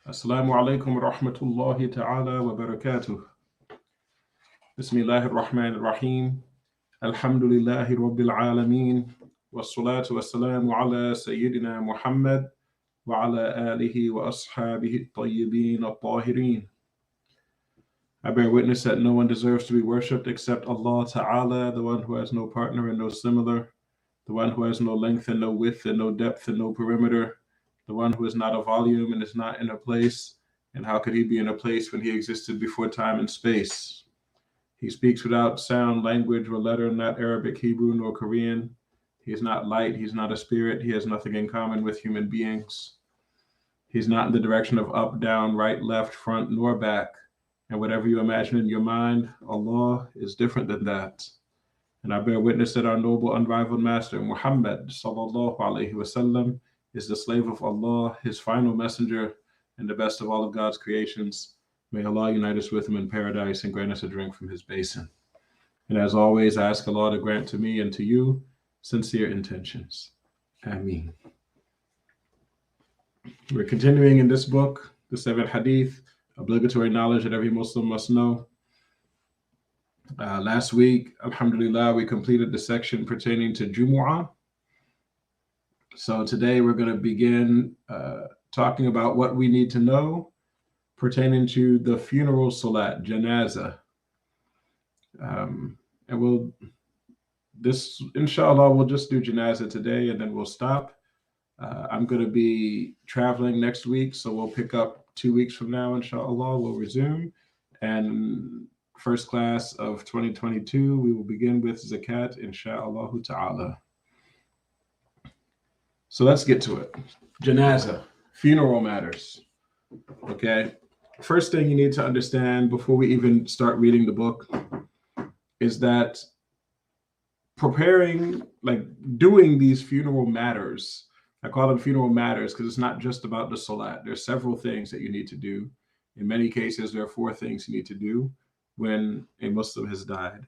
Assalamu alaikum wa rahmatullahi ta'ala wa barakatuh. Bismillahir Rahmanir Rahim. Alhamdulillahi Rabbil Alameen. Wassalatu wassalamu ala Sayyidina Muhammad wa ala alihi wa ashabihi at-tayyibin at-tahirin. I bear witness that no one deserves to be worshipped except Allah Ta'ala, the one who has no partner and no similar, the one who has no length and no width and no depth and no perimeter, the one who is not a volume and is not in a place. And how could he be in a place when he existed before time and space? He speaks without sound, language, or letter, not Arabic, Hebrew, nor Korean. He is not light. He's not a spirit. He has nothing in common with human beings. He's not in the direction of up, down, right, left, front, nor back. And whatever you imagine in your mind, Allah is different than that. And I bear witness that our noble, unrivaled Master, Muhammad, sallallahu alaihi wasallam, is the slave of Allah, his final messenger, and the best of all of God's creations. May Allah unite us with him in paradise and grant us a drink from his basin. And as always, I ask Allah to grant to me and to you sincere intentions. Ameen. We're continuing in this book, the 7 Hadeeth, obligatory knowledge that every Muslim must know. Last week, alhamdulillah, we completed the section pertaining to Jumu'ah. So today we're going to begin talking about what we need to know pertaining to the funeral salat, janazah. Inshallah, we'll just do janazah today and then we'll stop. I'm going to be traveling next week, so we'll pick up 2 weeks from now, inshallah, we'll resume. And first class of 2022, we will begin with zakat, inshallah ta'ala. So let's get to it. Janazah, funeral matters. Okay. First thing you need to understand before we even start reading the book is that doing these funeral matters, I call them funeral matters because it's not just about the salat. There's several things that you need to do. In many cases, there are 4 things you need to do when a Muslim has died.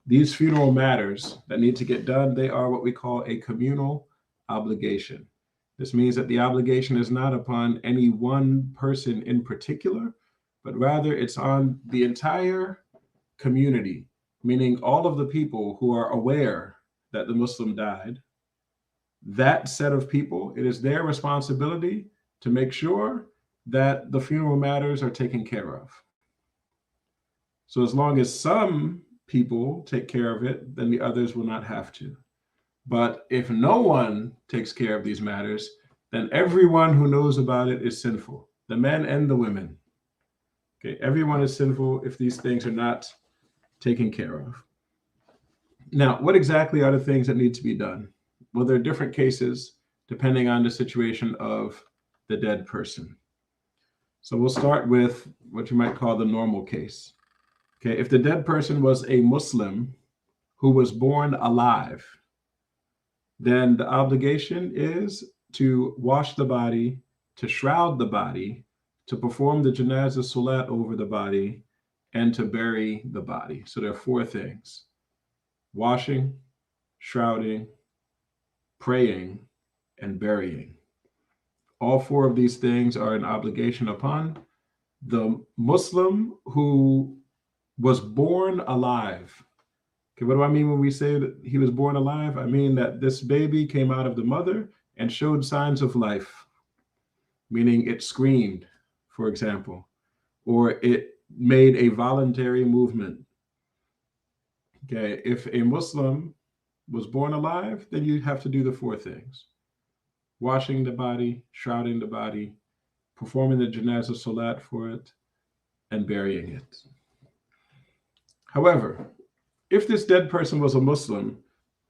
These funeral matters that need to get done, they are what we call a communal obligation. This means that the obligation is not upon any one person in particular, but rather it's on the entire community, meaning all of the people who are aware that the Muslim died. That set of people, it is their responsibility to make sure that the funeral matters are taken care of. So as long as some people take care of it, then the others will not have to. But if no one takes care of these matters, then everyone who knows about it is sinful, the men and the women. Okay, everyone is sinful if these things are not taken care of. Now, what exactly are the things that need to be done? Well, there are different cases depending on the situation of the dead person. So we'll start with what you might call the normal case. Okay, if the dead person was a Muslim who was born alive, then the obligation is to wash the body, to shroud the body, to perform the janazah salat over the body, and to bury the body. So there are 4 things: washing, shrouding, praying, and burying. All 4 of these things are an obligation upon the Muslim who was born alive. Okay, what do I mean when we say that he was born alive? I mean that this baby came out of the mother and showed signs of life, meaning it screamed, for example, or it made a voluntary movement. Okay, if a Muslim was born alive, then you have to do the 4 things: washing the body, shrouding the body, performing the janazah salat for it, and burying it. However, if this dead person was a Muslim,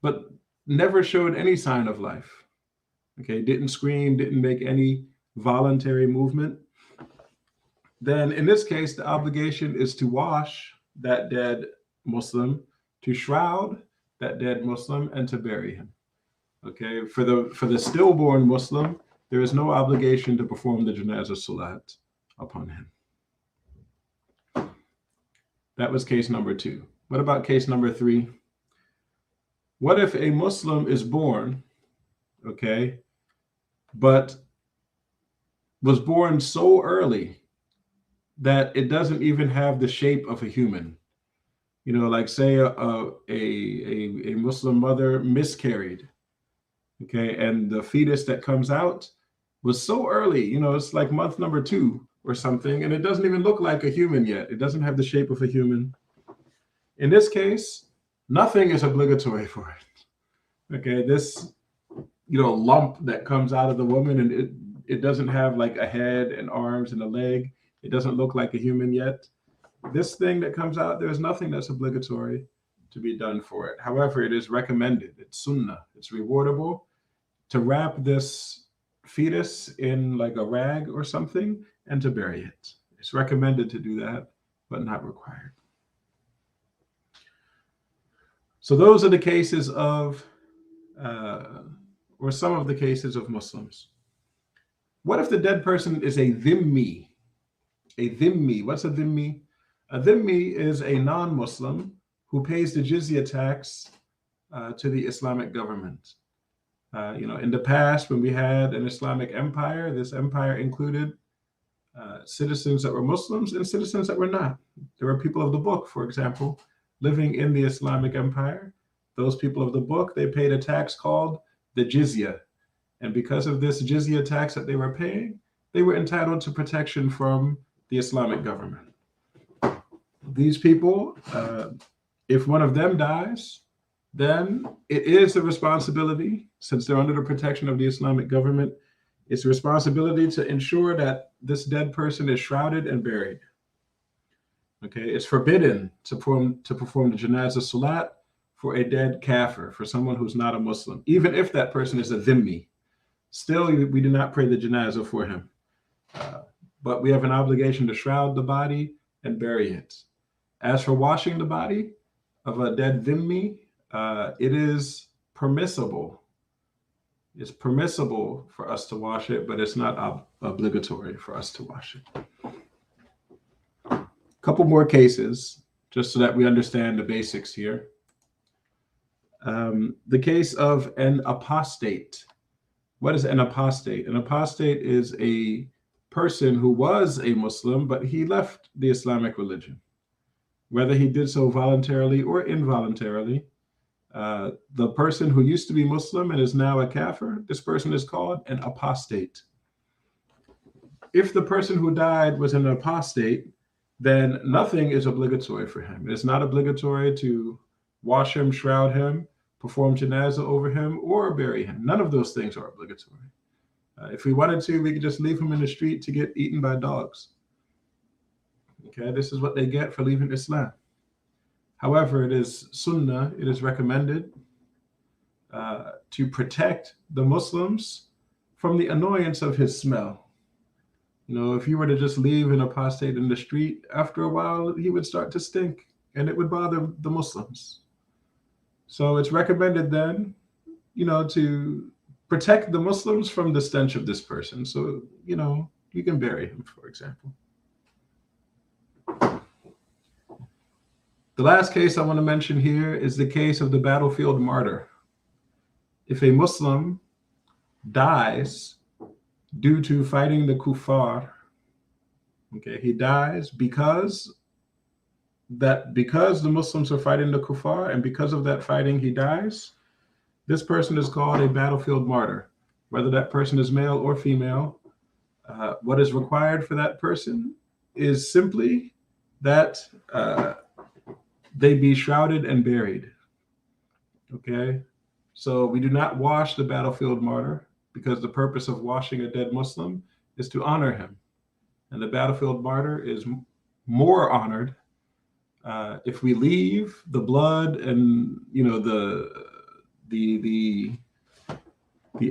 but never showed any sign of life, okay, didn't scream, didn't make any voluntary movement, then in this case, the obligation is to wash that dead Muslim, to shroud that dead Muslim, and to bury him. Okay, for the stillborn Muslim, there is no obligation to perform the janazah salat upon him. That was case number 2. What about case number 3? What if a Muslim is born, okay, but was born so early that it doesn't even have the shape of a human. You know, like say a Muslim mother miscarried, okay, and the fetus that comes out was so early, you know, it's like month number 2 or something, and it doesn't even look like a human yet. It doesn't have the shape of a human. In this case, nothing is obligatory for it. Okay, this, you know, lump that comes out of the woman, and it doesn't have like a head and arms and a leg. It doesn't look like a human yet. This thing that comes out, there's nothing that's obligatory to be done for it. However, it is recommended. It's sunnah. It's rewardable to wrap this fetus in like a rag or something and to bury it. It's recommended to do that, but not required. So those are the cases of, or some of the cases of Muslims. What if the dead person is a dhimmi? A dhimmi, what's a dhimmi? A dhimmi is a non-Muslim who pays the jizya tax to the Islamic government. You know, in the past, when we had an Islamic empire, this empire included citizens that were Muslims and citizens that were not. There were people of the book, for example, living in the Islamic empire. Those people of the book, they paid a tax called the jizya. And because of this jizya tax that they were paying, they were entitled to protection from the Islamic government. These people, if one of them dies, then it is the responsibility, since they're under the protection of the Islamic government, it's a responsibility to ensure that this dead person is shrouded and buried. Okay, it's forbidden to perform the janazah salat for a dead kafir, for someone who's not a Muslim, even if that person is a dhimmi. Still, we do not pray the janazah for him. But we have an obligation to shroud the body and bury it. As for washing the body of a dead dhimmi, it is permissible. It's permissible for us to wash it, but it's not obligatory for us to wash it. A couple more cases, just so that we understand the basics here. The case of an apostate. What is an apostate? An apostate is a person who was a Muslim, but he left the Islamic religion. Whether he did so voluntarily or involuntarily, the person who used to be Muslim and is now a kafir, this person is called an apostate. If the person who died was an apostate, then nothing is obligatory for him. It's not obligatory to wash him, shroud him, perform janazah over him, or bury him. None of those things are obligatory. If we wanted to, we could just leave him in the street to get eaten by dogs. Okay, this is what they get for leaving Islam. However, it is sunnah, it is recommended to protect the Muslims from the annoyance of his smell. You know, if you were to just leave an apostate in the street, after a while, he would start to stink and it would bother the Muslims. So it's recommended then, you know, to protect the Muslims from the stench of this person. So, you know, you can bury him, for example. The last case I want to mention here is the case of the battlefield martyr. If a Muslim dies due to fighting the kuffar, okay, he dies because the Muslims are fighting the kuffar, and because of that fighting he dies, this person is called a battlefield martyr. Whether that person is male or female, what is required for that person is simply that they be shrouded and buried. Okay, so we do not wash the battlefield martyr, because the purpose of washing a dead Muslim is to honor him, and the battlefield martyr is more honored if we leave the blood and, you know, the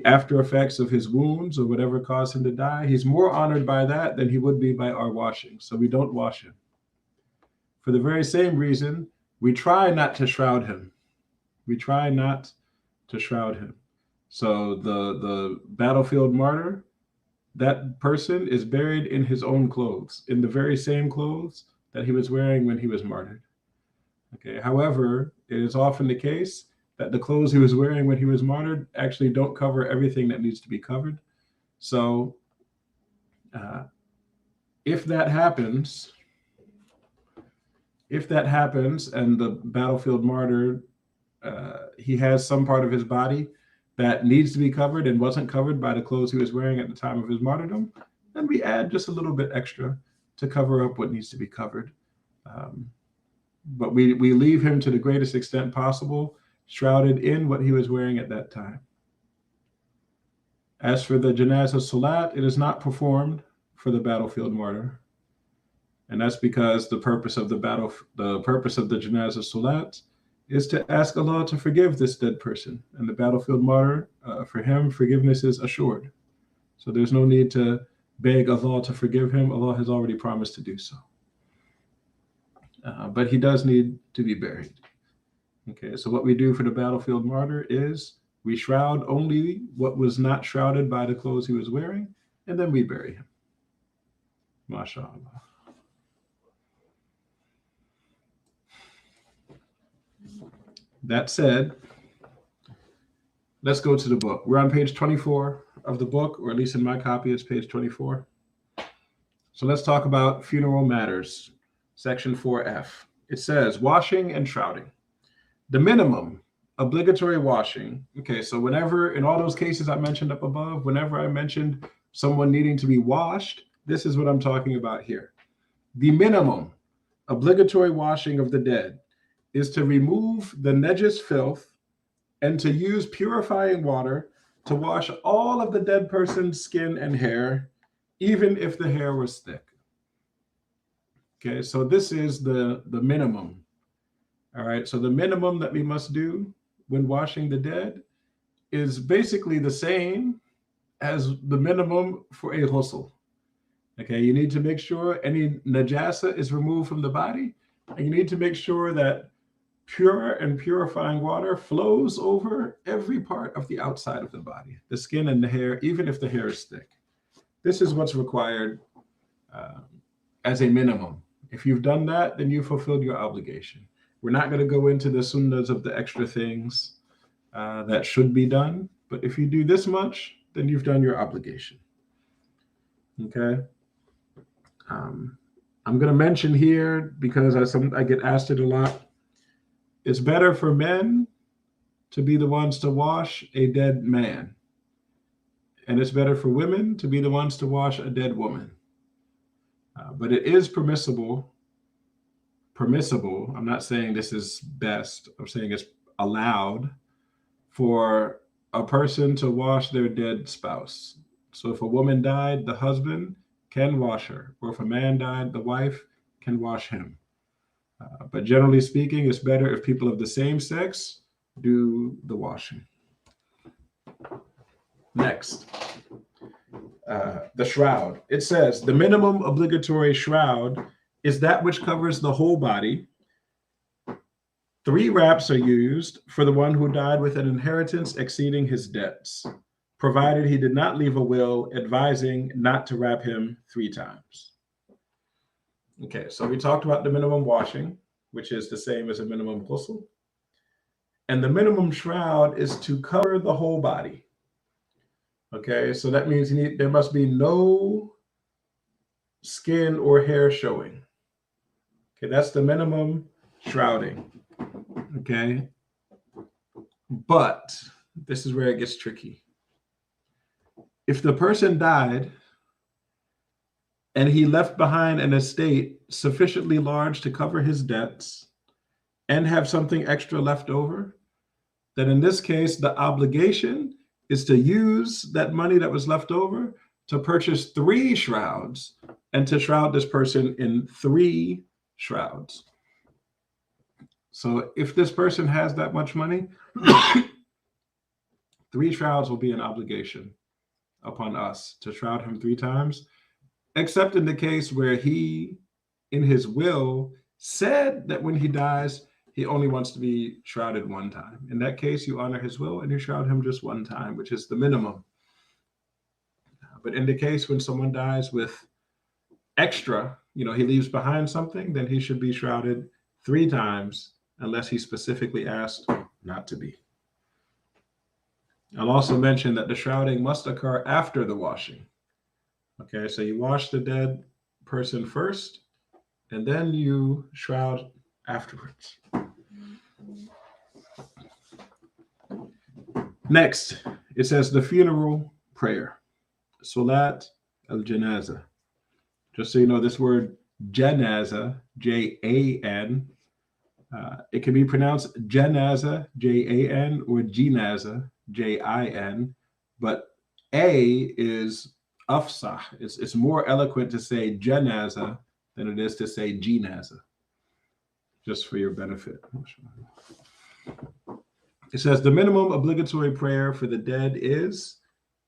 after effects of his wounds or whatever caused him to die. He's more honored by that than he would be by our washing. So we don't wash him. For the very same reason, we try not to shroud him. We try not to shroud him. So the battlefield martyr, that person is buried in his own clothes, in the very same clothes that he was wearing when he was martyred. Okay. However, it is often the case that the clothes he was wearing when he was martyred actually don't cover everything that needs to be covered. So If that happens, and the battlefield martyr, he has some part of his body that needs to be covered and wasn't covered by the clothes he was wearing at the time of his martyrdom, then we add just a little bit extra to cover up what needs to be covered. But we leave him to the greatest extent possible, shrouded in what he was wearing at that time. As for the janazah salat, it is not performed for the battlefield martyr. And that's because the purpose of the janazah salat is to ask Allah to forgive this dead person. And the battlefield martyr, for him, forgiveness is assured. So there's no need to beg Allah to forgive him. Allah has already promised to do so. But he does need to be buried. Okay, so what we do for the battlefield martyr is we shroud only what was not shrouded by the clothes he was wearing, and then we bury him. MashaAllah. That said, let's go to the book. We're on page 24 of the book, or at least in my copy, it's page 24. So let's talk about funeral matters, section 4F. It says washing and shrouding. The minimum obligatory washing. Okay, so whenever, in all those cases I mentioned up above, whenever I mentioned someone needing to be washed, this is what I'm talking about here. The minimum obligatory washing of the dead is to remove the najis filth and to use purifying water to wash all of the dead person's skin and hair, even if the hair was thick. Okay, so this is the minimum. All right, so the minimum that we must do when washing the dead is basically the same as the minimum for a ghusl. Okay, you need to make sure any najasa is removed from the body, and you need to make sure that pure and purifying water flows over every part of the outside of the body, the skin and the hair, even if the hair is thick. This is what's required as a minimum. If you've done that, then you fulfilled your obligation. We're not going to go into the sunnahs of the extra things that should be done, but if you do this much, then you've done your obligation. Okay. I'm going to mention here, because I get asked it a lot, it's better for men to be the ones to wash a dead man. And it's better for women to be the ones to wash a dead woman. But it is permissible. I'm not saying this is best. I'm saying it's allowed for a person to wash their dead spouse. So if a woman died, the husband can wash her. Or if a man died, the wife can wash him. But generally speaking, it's better if people of the same sex do the washing. Next, the shroud. It says the minimum obligatory shroud is that which covers the whole body. 3 wraps are used for the one who died with an inheritance exceeding his debts, provided he did not leave a will advising not to wrap him 3 times. Okay, so we talked about the minimum washing, which is the same as a minimum ghusl. And the minimum shroud is to cover the whole body. Okay, so that means there must be no skin or hair showing. Okay, that's the minimum shrouding. Okay, but this is where it gets tricky. If the person died and he left behind an estate sufficiently large to cover his debts and have something extra left over, then in this case, the obligation is to use that money that was left over to purchase 3 shrouds and to shroud this person in 3 shrouds. So if this person has that much money, 3 shrouds will be an obligation upon us to shroud him 3 times, except in the case where he, in his will, said that when he dies, he only wants to be shrouded 1 time. In that case, you honor his will and you shroud him just 1 time, which is the minimum. But in the case when someone dies with extra, he leaves behind something, then he should be shrouded 3 times, unless he specifically asked not to be. I'll also mention that the shrouding must occur after the washing. Okay, so you wash the dead person first, and then you shroud afterwards. Next, it says the funeral prayer, Salat al-Janaza. Just so you know, this word janaza, Jan, it can be pronounced janaza, Jan, or jinaza, Jin, but A is afsah. It's more eloquent to say janaza than it is to say jinaza, just for your benefit. It says the minimum obligatory prayer for the dead is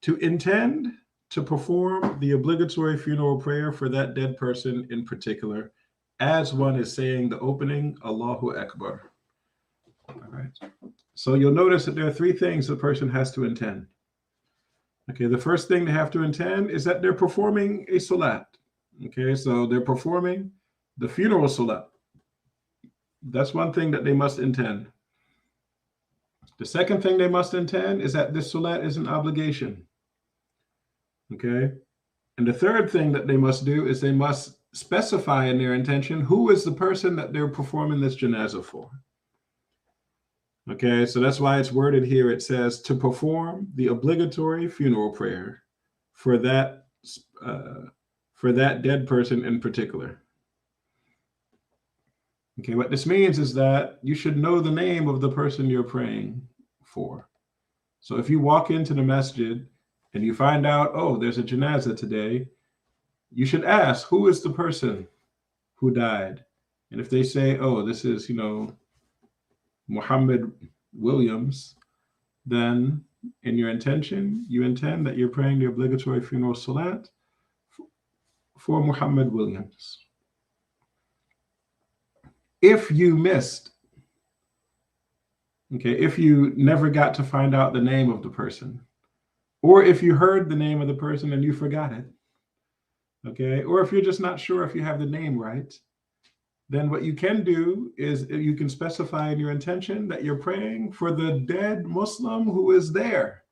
to intend to perform the obligatory funeral prayer for that dead person in particular, as one is saying the opening Allahu Akbar. All right. So you'll notice that there are three things the person has to intend. Okay, the first thing they have to intend is that they're performing a salat. Okay, so they're performing the funeral salat. That's one thing that they must intend. The second thing they must intend is that this salat is an obligation. Okay, and the third thing that they must do is they must specify in their intention who is the person that they're performing this janazah for. Okay, so that's why it's worded here. It says to perform the obligatory funeral prayer for that dead person in particular. Okay, what this means is that you should know the name of the person you're praying for. So if you walk into the masjid and you find out, oh, there's a janazah today, you should ask, who is the person who died? And if they say, oh, this is, Muhammad Williams, then in your intention, you intend that you're praying the obligatory funeral salat for Muhammad Williams. If you missed, okay, if you never got to find out the name of the person, or if you heard the name of the person and you forgot it, okay, or if you're just not sure if you have the name right, then what you can do is you can specify in your intention that you're praying for the dead Muslim who is there.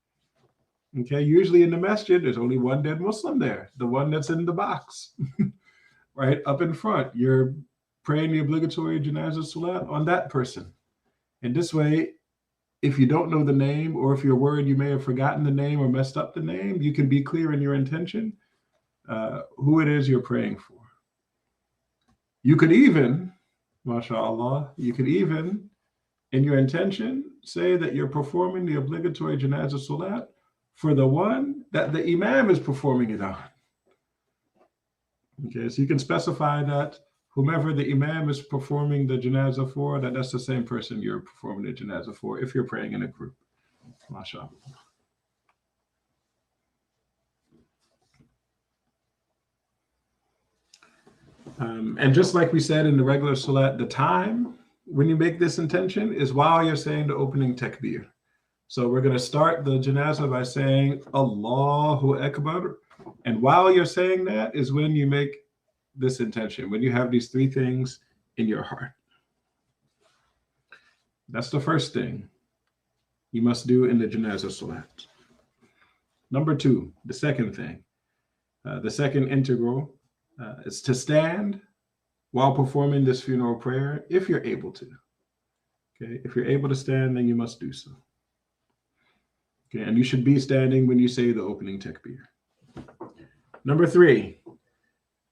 Okay, usually in the masjid, there's only one dead Muslim there, the one that's in the box, right up in front. You're praying the obligatory janazah salat on that person. And this way, if you don't know the name, or if you're worried you may have forgotten the name or messed up the name, you can be clear in your intention who it is you're praying for. You could even, mashallah, in your intention, say that you're performing the obligatory janazah salat for the one that the imam is performing it on. Okay, so you can specify that whomever the imam is performing the janazah for, that's the same person you're performing the janazah for if you're praying in a group. MashaAllah. And just like we said in the regular salat, the time when you make this intention is while you're saying the opening takbir. So we're going to start the janazah by saying Allahu Akbar. And while you're saying that is when you make this intention, when you have these three things in your heart. That's the first thing you must do in the janazah salat. Number two, the second thing, the second integral is to stand while performing this funeral prayer if you're able to. Okay, if you're able to stand, then you must do so. Okay, and you should be standing when you say the opening takbir. Number three,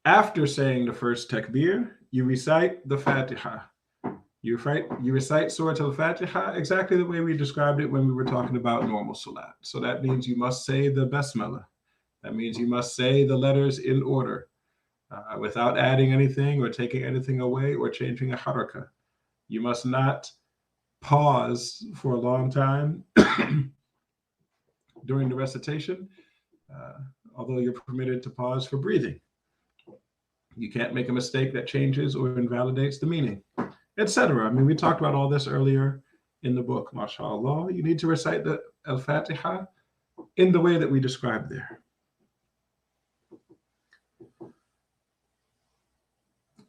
after saying the first takbir, you recite the Fatiha. You recite Surah Al-Fatiha exactly the way we described it when we were talking about normal salat. So that means you must say the basmala. That means you must say the letters in order without adding anything or taking anything away or changing a harakah. You must not pause for a long time during the recitation, although you're permitted to pause for breathing. You can't make a mistake that changes or invalidates the meaning, etc. I mean, we talked about all this earlier in the book, mashallah. You need to recite the Al-Fatiha in the way that we described there.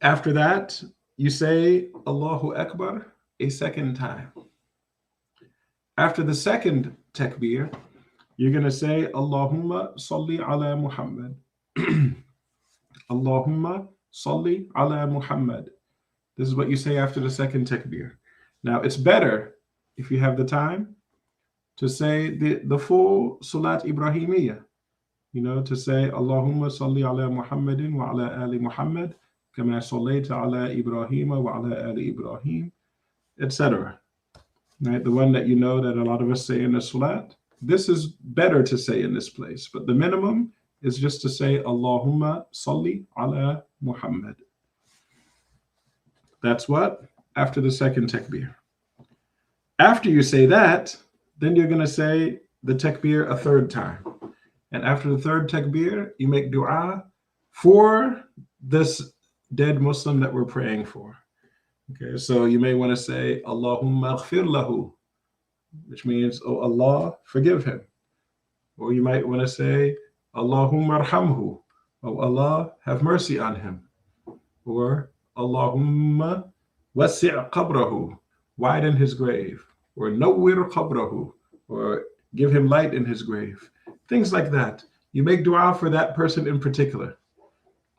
After that, you say Allahu Akbar a second time. After the second takbir, you're going to say Allahumma salli ala Muhammad. Allahumma salli ala Muhammad. This is what you say after the second takbir. Now, it's better, if you have the time, to say the full Salat Ibrahimiyya. To say Allahumma salli ala Muhammadin wa ala ali Muhammad, kama sallayta ala Ibrahim wa ala ali Ibrahim, etc. Right? The one that that a lot of us say in the Salat. This is better to say in this place, but the minimum is just to say Allahumma salli ala Muhammad. That's what? After the second takbir. After you say that, then you're going to say the takbir a third time. And after the third takbir, you make dua for this dead Muslim that we're praying for. Okay, so you may want to say Allahumma ighfir lahu, which means, oh Allah, forgive him. Or you might want to say Allahumma arhamhu, oh Allah, have mercy on him. Or Allahumma wasi' qabrahu, widen his grave. Or nawwir qabrahu, or give him light in his grave. Things like that. You make dua for that person in particular.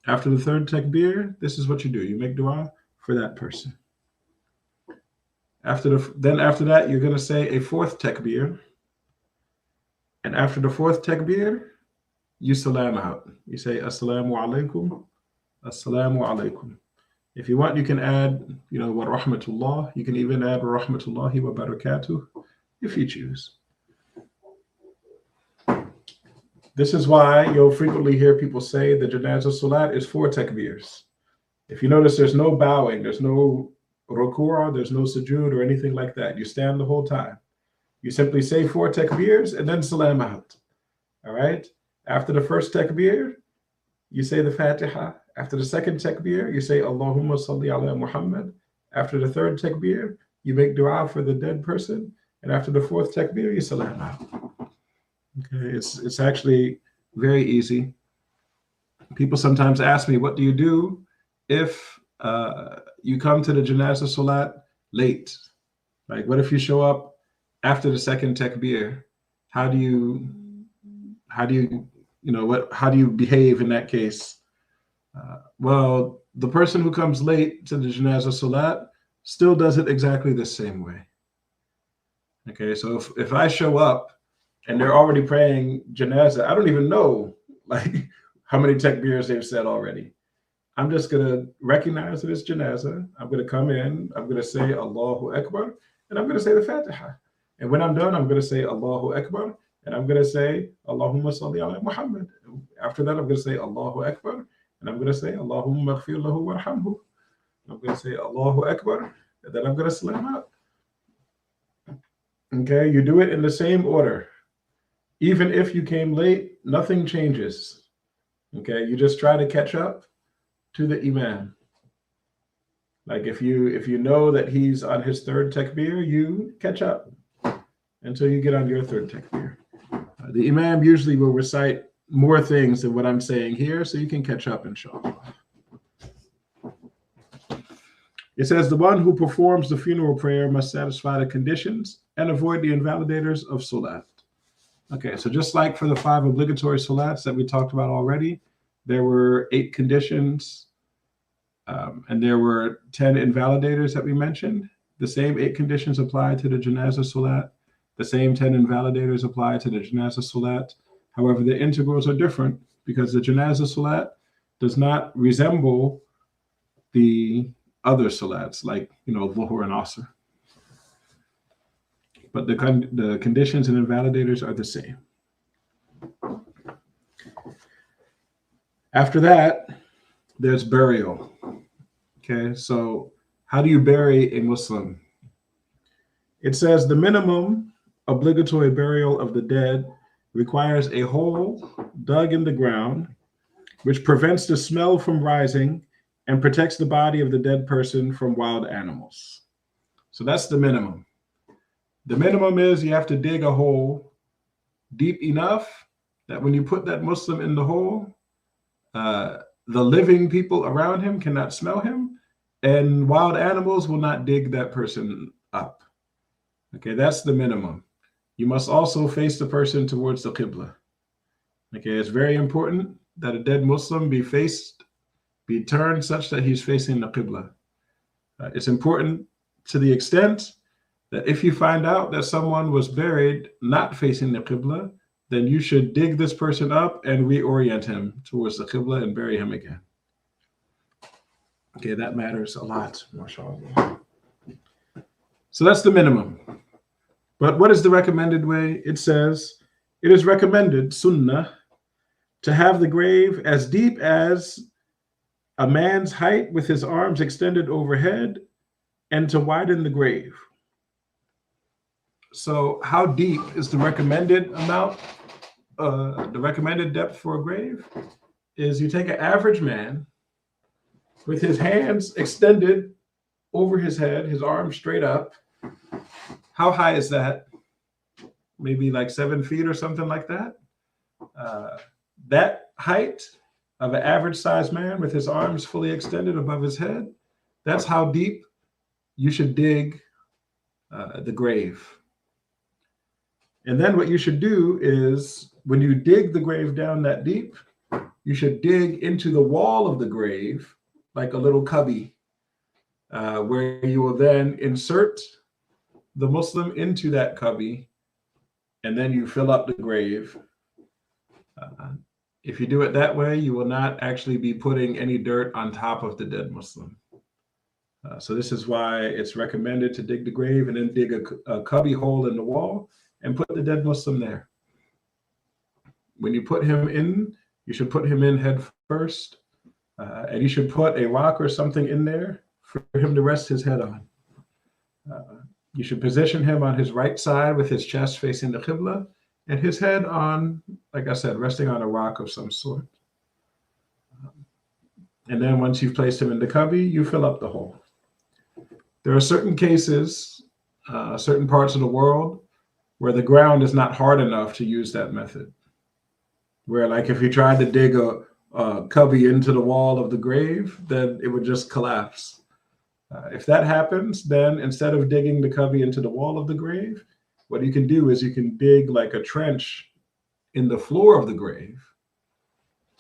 After the third takbir, this is what you do. You make dua for that person. After that, you're going to say a fourth takbir. And after the fourth takbir, you salam out. You say, Assalamu alaikum, Assalamu alaikum. If you want, you can add, wa rahmatullah. You can even add wa rahmatullahi wa barakatuh if you choose. This is why you'll frequently hear people say the Janazah Salat is 4 takbirs. If you notice, there's no bowing, there's no ruku', there's no sujood or anything like that. You stand the whole time. You simply say 4 takbirs and then salam out. All right? After the first takbir, you say the Fatiha. After the second takbir, you say Allahumma salli ala Muhammad. After the third takbir, you make dua for the dead person. And after the fourth takbir, you salam out. Okay, it's actually very easy. People sometimes ask me, what do you do if you come to the Janazah Salat late? Like, what if you show up after the second takbir? How do you behave in that case? Well, the person who comes late to the Janazah Salat still does it exactly the same way. Okay, so if I show up and they're already praying Janazah, I don't even know how many takbirs they've said already. I'm just going to recognize that it's Janazah. I'm going to come in, I'm going to say Allahu Akbar, and I'm going to say the Fatiha. And when I'm done, I'm going to say Allahu Akbar, and I'm going to say Allahumma salli ala Muhammad. After that, I'm going to say Allahu Akbar, and I'm going to say Allahumma ighfir lahu warhamhu. I'm going to say Allahu Akbar, and then I'm going to salam out. Okay, you do it in the same order. Even if you came late, nothing changes. Okay, you just try to catch up to the Imam. Like if you know that he's on his third takbir, you catch up until you get on your third takbir. The Imam usually will recite more things than what I'm saying here, so you can catch up, inshallah. It says the one who performs the funeral prayer must satisfy the conditions and avoid the invalidators of Salat. Okay, so just like for the 5 obligatory Salats that we talked about already, there were 8 conditions and there were 10 invalidators that we mentioned. The same 8 conditions apply to the Janazah Salat. The same 10 invalidators apply to the Janazah Salat. However, the integrals are different because the Janazah Salat does not resemble the other Salats like, Dhuhr and Asr. But the conditions and invalidators are the same. After that, there's burial. Okay, so how do you bury a Muslim? It says the minimum obligatory burial of the dead requires a hole dug in the ground, which prevents the smell from rising and protects the body of the dead person from wild animals. So that's the minimum. The minimum is you have to dig a hole deep enough that when you put that Muslim in the hole, the living people around him cannot smell him, and wild animals will not dig that person up. Okay, that's the minimum. You must also face the person towards the Qibla. Okay, it's very important that a dead Muslim be turned such that he's facing the Qibla. It's important to the extent that if you find out that someone was buried not facing the Qibla, then you should dig this person up and reorient him towards the Qibla and bury him again. Okay, that matters a lot, mashallah. So that's the minimum. But what is the recommended way? It says, it is recommended, sunnah, to have the grave as deep as a man's height with his arms extended overhead, and to widen the grave. So how deep is the recommended amount? The recommended depth for a grave is you take an average man with his hands extended over his head, his arms straight up. How high is that? Maybe like 7 feet or something like that. That height of an average sized man with his arms fully extended above his head, that's how deep you should dig the grave. And then what you should do is, when you dig the grave down that deep, you should dig into the wall of the grave like a little cubby, where you will then insert the Muslim into that cubby, and then you fill up the grave. If you do it that way, you will not actually be putting any dirt on top of the dead Muslim. So this is why it's recommended to dig the grave and then dig a cubby hole in the wall and put the dead Muslim there. When you put him in, you should put him in head first, and you should put a rock or something in there for him to rest his head on. You should position him on his right side with his chest facing the Qibla and his head on, like I said, resting on a rock of some sort. And then once you've placed him in the cubby, you fill up the hole. There are certain cases, certain parts of the world where the ground is not hard enough to use that method. Where, like, if you tried to dig a cubby into the wall of the grave, then it would just collapse. If that happens, then instead of digging the cubby into the wall of the grave, what you can do is you can dig like a trench in the floor of the grave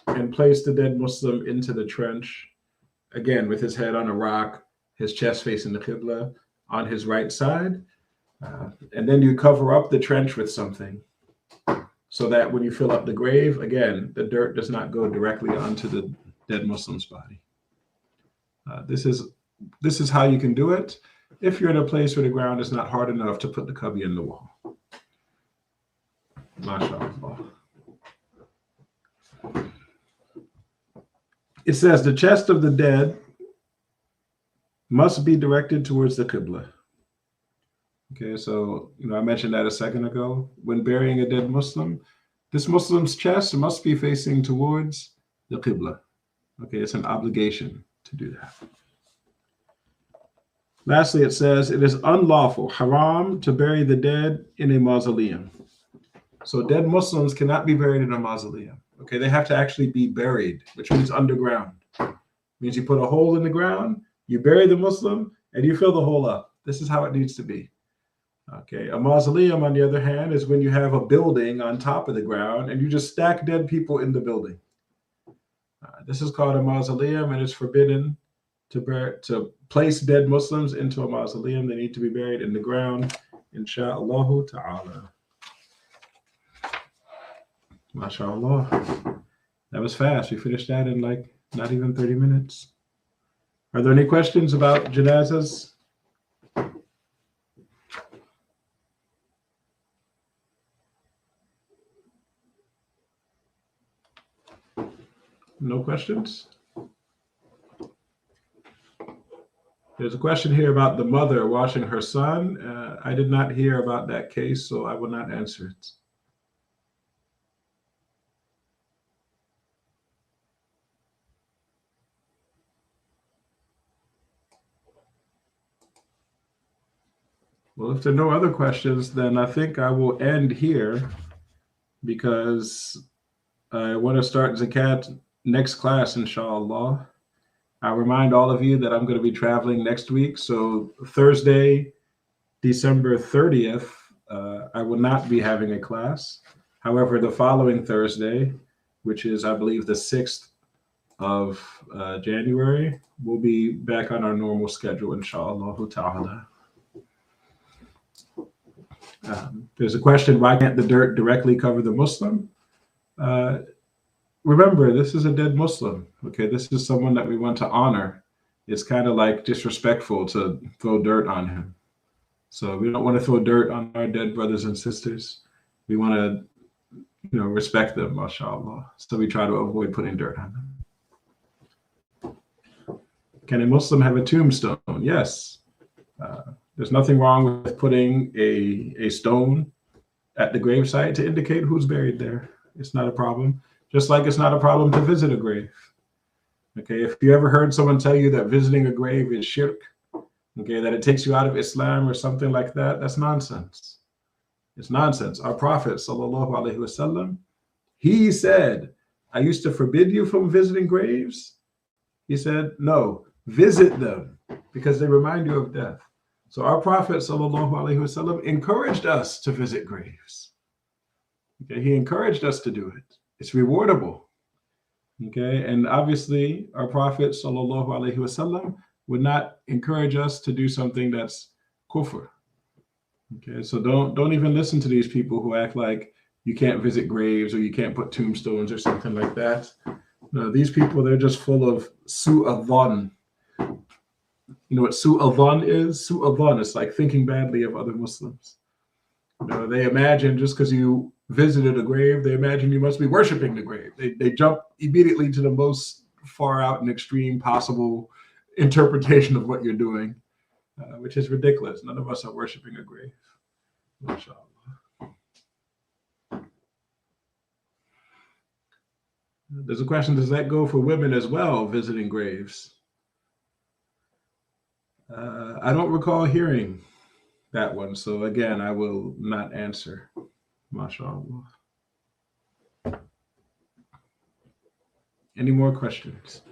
and place the dead Muslim into the trench, again, with his head on a rock, his chest facing the Qibla, on his right side. And then you cover up the trench with something so that when you fill up the grave, again, the dirt does not go directly onto the dead Muslim's body. This is how you can do it if you're in a place where the ground is not hard enough to put the cubby in the wall. MashaAllah. It says the chest of the dead must be directed towards the Qibla. Okay, so I mentioned that a second ago. When burying a dead Muslim, this Muslim's chest must be facing towards the Qibla. Okay, it's an obligation to do that. Lastly, it says it is unlawful, haram, to bury the dead in a mausoleum. So dead Muslims cannot be buried in a mausoleum. Okay, they have to actually be buried, which means underground. It means you put a hole in the ground, you bury the Muslim, and you fill the hole up. This is how it needs to be. Okay, a mausoleum, on the other hand, is when you have a building on top of the ground and you just stack dead people in the building. This is called a mausoleum, and it's forbidden to place dead Muslims into a mausoleum. They need to be buried in the ground, insha'Allah ta'ala. MashaAllah. That was fast. We finished that in like not even 30 minutes. Are there any questions about janazas? No questions? There's a question here about the mother washing her son. I did not hear about that case, so I will not answer it. Well, if there are no other questions, then I think I will end here because I want to start Zakat next class, inshallah. I remind all of you that I'm going to be traveling next week. So Thursday, December 30th, I will not be having a class. However, the following Thursday, which is, I believe, the 6th of January, we'll be back on our normal schedule, inshallah ta'ala. There's a question, why can't the dirt directly cover the Muslim? Remember, this is a dead Muslim. Okay, this is someone that we want to honor. It's kind of like disrespectful to throw dirt on him. So we don't want to throw dirt on our dead brothers and sisters. We want to, respect them, mashallah. So we try to avoid putting dirt on them. Can a Muslim have a tombstone? Yes. There's nothing wrong with putting a stone at the gravesite to indicate who's buried there. It's not a problem. Just like it's not a problem to visit a grave. Okay, if you ever heard someone tell you that visiting a grave is shirk, okay, that it takes you out of Islam or something like that, that's nonsense. It's nonsense. Our Prophet, sallallahu alaihi wasallam, he said, I used to forbid you from visiting graves. He said, no, visit them because they remind you of death. So our Prophet, sallallahu alaihi wasallam, encouraged us to visit graves. Okay, he encouraged us to do it. It's rewardable. Okay, and obviously our Prophet sallallahu alaihi wasallam would not encourage us to do something that's kufr. Okay, so don't even listen to these people who act like you can't visit graves or you can't put tombstones or something like that. No, these people, they're just full of su'adhan. You know what su'adhan is? Su'adhan is like thinking badly of other Muslims. They imagine just because you visited a grave, they imagine you must be worshiping the grave. They jump immediately to the most far out and extreme possible interpretation of what you're doing, which is ridiculous. None of us are worshiping a grave. MashaAllah. There's a question, does that go for women as well, visiting graves? I don't recall hearing that one. So again, I will not answer. MashaAllah. Any more questions?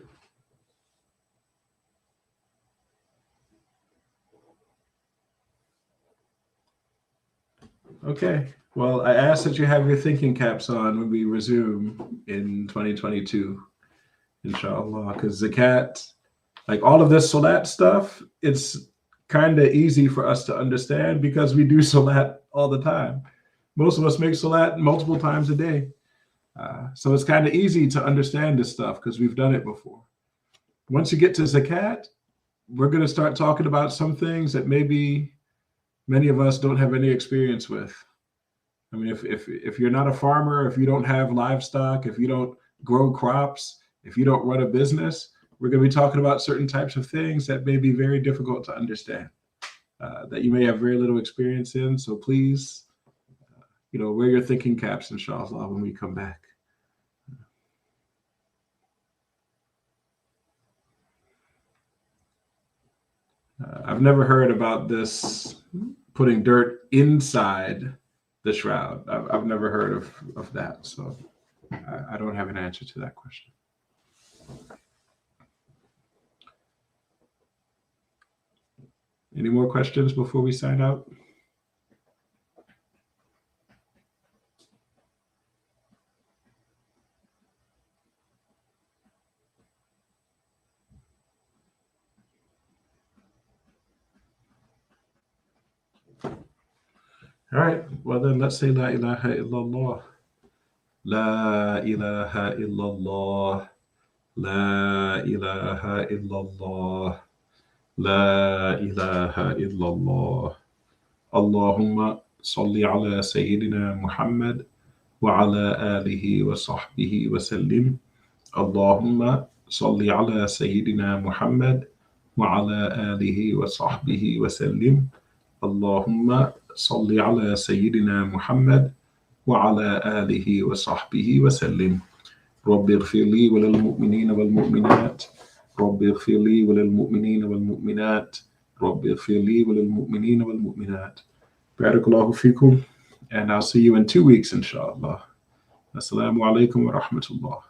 Okay. Well, I ask that you have your thinking caps on when we resume in 2022, inshallah, because zakat, like all of this salat stuff, it's kind of easy for us to understand because we do salat all the time. Most of us make salat multiple times a day. So it's kind of easy to understand this stuff because we've done it before. Once you get to zakat, we're going to start talking about some things that maybe many of us don't have any experience with. I mean, if you're not a farmer, if you don't have livestock, if you don't grow crops, if you don't run a business, we're going to be talking about certain types of things that may be very difficult to understand, that you may have very little experience in. So please, wear your thinking caps, inshallah, when we come back. I've never heard about this putting dirt inside the shroud. I've never heard of that. So I don't have an answer to that question. Any more questions before we sign out? All right, well then let's say La ilaha illallah. La ilaha illallah. La ilaha illallah. La ilaha illallah. Allahumma salli ala Sayyidina Muhammad wa ala alihi wa sahbihi wa sallim. Allahumma salli ala Sayyidina Muhammad wa ala alihi wa sahbihi wa sallim. Allahumma salli ala Sayyidina Muhammad wa ala alihi wa sahbihi wa sallim. Rabbi ighfir li wa lil mu'minina wal mu'minat. Rabbi ighfir li wa lil mu'minina wal mu'minat. Rabbi ighfir li wa lil mu'minina wal mu'minat. Barakallahu fikum, and I'll see you in 2 weeks, inshallah. Assalamu alaikum wa rahmatullah.